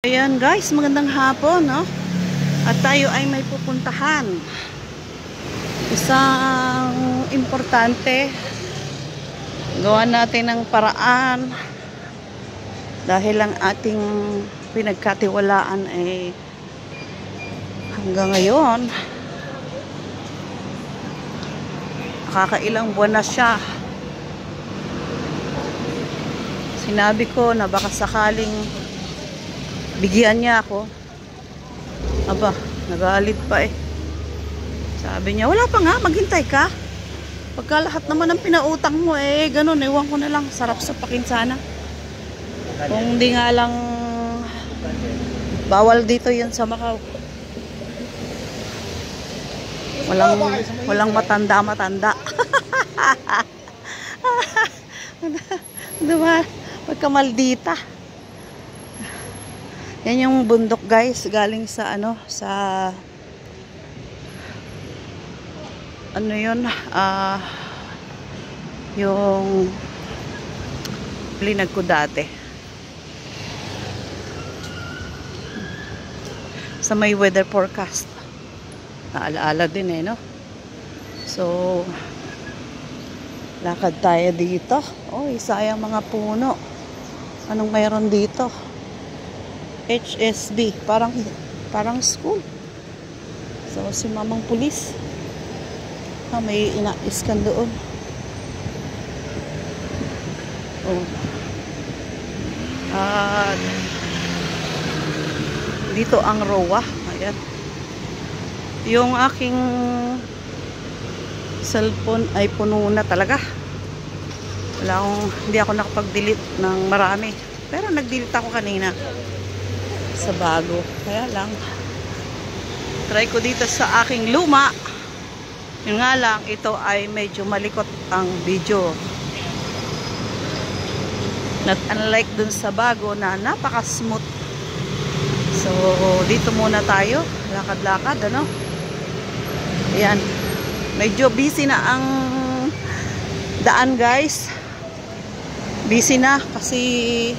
Ayan guys, magandang hapon, no? At tayo ay may pupuntahan. Isang importante. Gawa natin ng paraan. Dahil ang ating pinagkatiwalaan ay hanggang ngayon nakakailang buwan na siya. Sinabi ko na baka sakaling bigyan niya ako. Aba, nagalit pa eh. Sabi niya, wala pa nga, maghintay ka. Pagka lahat naman ng pinautang mo eh, ganun, ewan ko na lang. Sarap sa pakinsana. Kung di nga lang bawal dito yan sa Macau. Walang matanda-matanda. Diba? Pagkamaldita. Yan yung bundok guys, galing sa yun, yung linag ko dati. Sa may weather forecast. Naalaala din eh, no? So, lakad tayo dito. Oh, sayang mga puno. Anong mayroon dito? HSB, parang school. So si mamang pulis, may ina-scan doon. Oh. At dito ang ROA. Ayan. Yung aking cellphone ay puno na talaga. Hindi ako nakapag-delete ng marami. Pero nag-delete ako kanina sa bago. Kaya lang try ko dito sa aking luma. Yun nga lang, ito ay medyo malikot ang video. Not unlike dun sa bago na napaka-smooth. So, dito muna tayo. Lakad-lakad, ano? Ayan. Medyo busy na ang daan, guys. Busy na kasi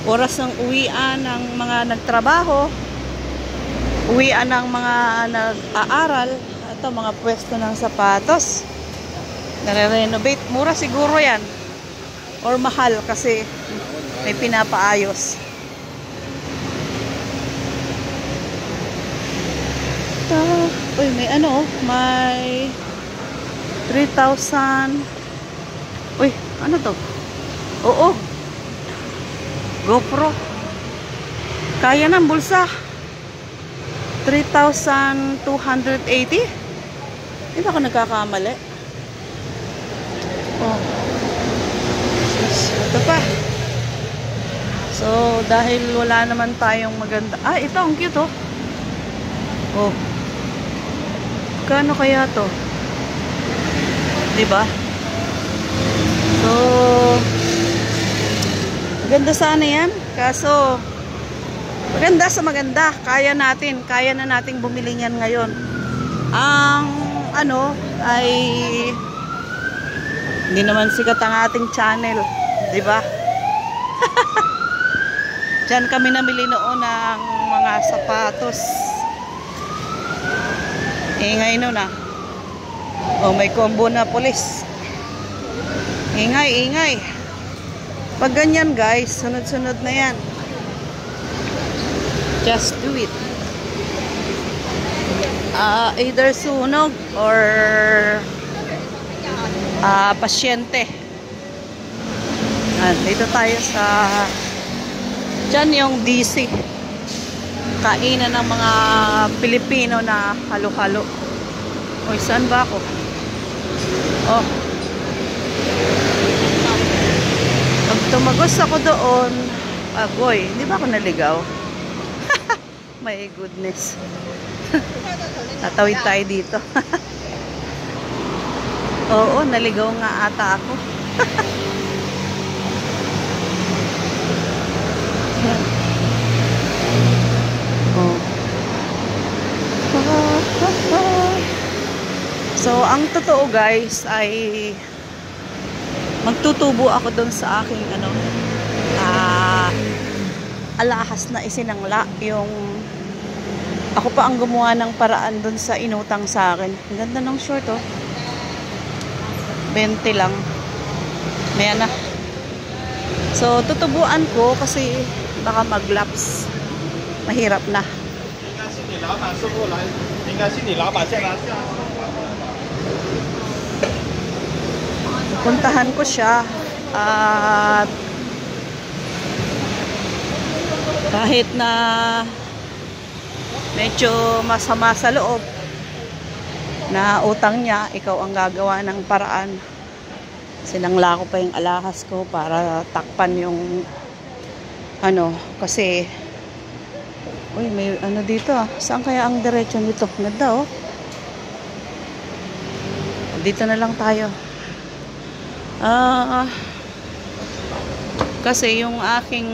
oras ng uwian ng mga nagtrabaho, uwian ng mga nag-aaral, at mga pwesto ng sapatos. Nare-renovate. Mura siguro yan. Or mahal kasi may pinapaayos. Uy, may may 3,000. Uy, ano to? Oo. GoPro. Kaya ng bulsa. 3,280. Di ba ako nagkakamali? Oh. Ito pa. So, dahil wala naman tayong maganda. Ah, ito. Ang cute, oh. Oh. Kano kaya to? Di ba? So, maganda sana yan. Kaso, maganda sa maganda. Kaya na nating bumili yan ngayon. Ang ay hindi naman sikat ang ating channel. Diba? Diyan kami namili noon ng mga sapatos. Ingay nun ah. Oh, may combo na pulis. Ingay. Pag ganyan guys, sunod-sunod na yan. Just do it. Either sunog or pasyente. Dito tayo sa dyan yung DC. Kainan ng mga Pilipino na halo-halo. Oy, saan ba ako? Oh. Pag tumagos ako doon, agoy, hindi ba ako naligaw? My goodness. Tatawid tayo dito. Oo, naligaw nga ata ako. Oh. So, ang totoo guys ay magtutubo ako doon sa aking alahas na isinangla. Yung ako pa ang gumawa ng paraan dun sa inutang sa akin. Ang ganda ng short, oh. 20 lang. Maya na. So, tutubuan ko kasi baka mag-lapse. Mahirap na. Puntahan ko siya at kahit na medyo masama sa loob na utang niya, ikaw ang gagawa ng paraan. Sinangla ko pa yung alahas ko para takpan yung ano, kasi uy, may ano dito ah. Saan kaya ang diretso nito? Ganda oh. Dito na lang tayo. Kasi yung aking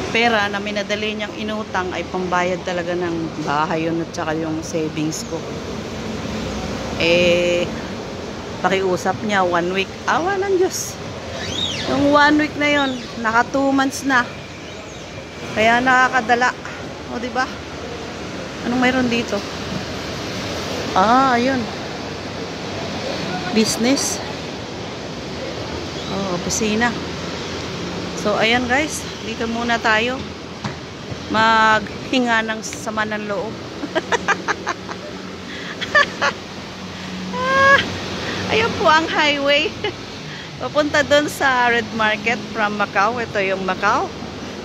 pera na minadali niyang inutang ay pambayad talaga ng bahay yun at saka yung savings ko. Eh, pakiusap niya 1 week. Awa ng Diyos. Yung 1 week na yun, naka 2 months na. Kaya nakakadala. O, diba? Anong mayroon dito? Ayun. Business. Opisina. So, ayan guys. Dito muna tayo. Maghinga ng sama ng loob. Ayan po ang highway. Papunta dun sa Red Market from Macau. Ito yung Macau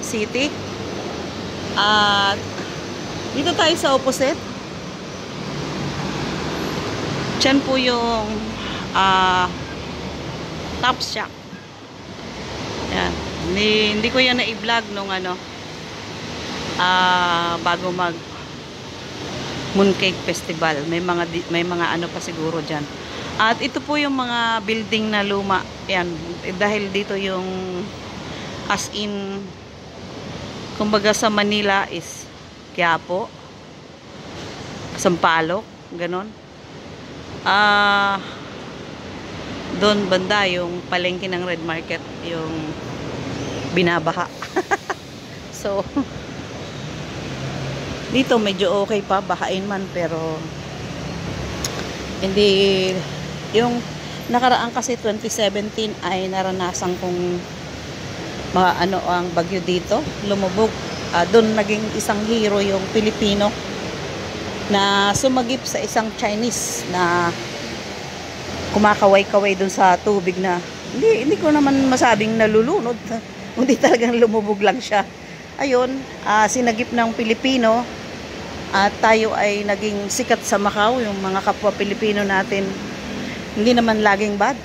City. At dito tayo sa opposite. Diyan po yung Top Shack. Yan. Hindi ko yan na-i-vlog nung ano bago mag Mooncake Festival. May mga ano pa siguro diyan. At ito po yung mga building na luma. Yan. Dahil dito yung as in kumbaga sa Manila is Quiapo, Sampaloc, ganon. Doon banda yung palengke ng Red Market, yung binabaha. So, dito medyo okay pa, bahain man, pero hindi, yung nakaraan kasi 2017 ay naranasan kong ano ang bagyo dito, lumubog. Doon naging isang hero yung Pilipino na sumagip sa isang Chinese na kumakaway-kaway doon sa tubig na hindi ko naman masabing nalulunod. Hindi talagang lumubog lang siya. Ayun, sinagip ng Pilipino at tayo ay naging sikat sa Macau. Yung mga kapwa Pilipino natin hindi naman laging bad,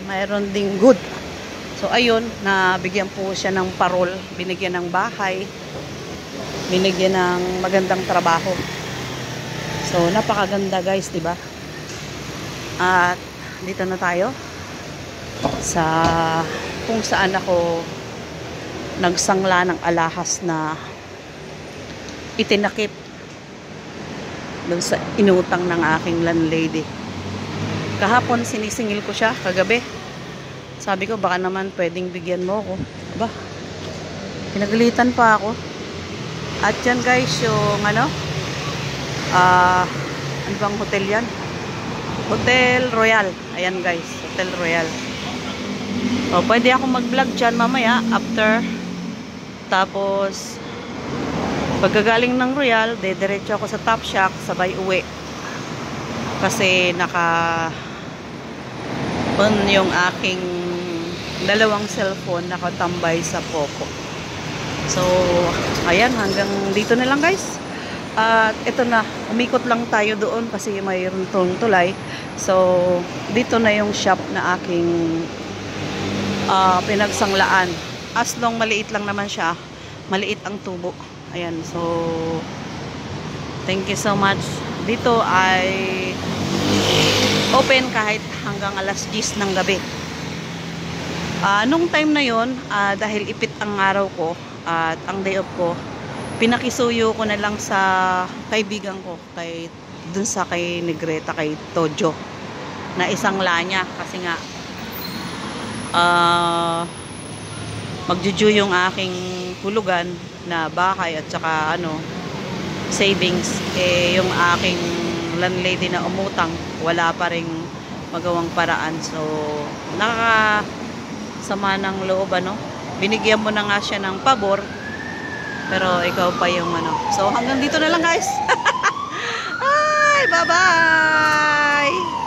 mayroon ding good. So ayun, nabigyan po siya ng parol, binigyan ng bahay, binigyan ng magandang trabaho. So napakaganda guys, di ba? At dito na tayo sa kung saan ako nagsangla ng alahas na itinakip doon sa inutang ng aking landlady. Kahapon sinisingil ko siya, kagabi. Sabi ko baka naman pwedeng bigyan mo ako. Aba, pinagalitan pa ako. At yan guys yung ano, ano bang hotel yan? Hotel Royal. Ayan guys, Hotel Royal. O, pwede ako mag-vlog dyan mamaya after. Tapos pagkagaling ng Royal, diretso ako sa Top Shack, sabay uwi. Kasi on yung aking dalawang cellphone nakatambay sa Poco. So, ayan, hanggang dito na lang guys. At ito na, umikot lang tayo doon kasi mayroon tong tulay. So, dito na yung shop na aking pinagsanglaan. As long maliit lang naman siya, maliit ang tubo. Ayan, so thank you so much. Dito ay open kahit hanggang alas 10 ng gabi. Nung time na yon, dahil ipit ang araw ko at ang day off ko, pinakisuyo ko na lang sa kaibigan ko, dun sa kay Negreta, kay Tojo, na isang lanya kasi nga magjuju yung aking hulugan na bahay at saka ano, savings. Eh, yung aking landlady na umutang, wala pa ring magawang paraan. So, nakakasama ng loob, ano. Binigyan mo na nga siya ng pabor, pero ikaw pa yung ano. So, hanggang dito na lang, guys. Ay, bye-bye!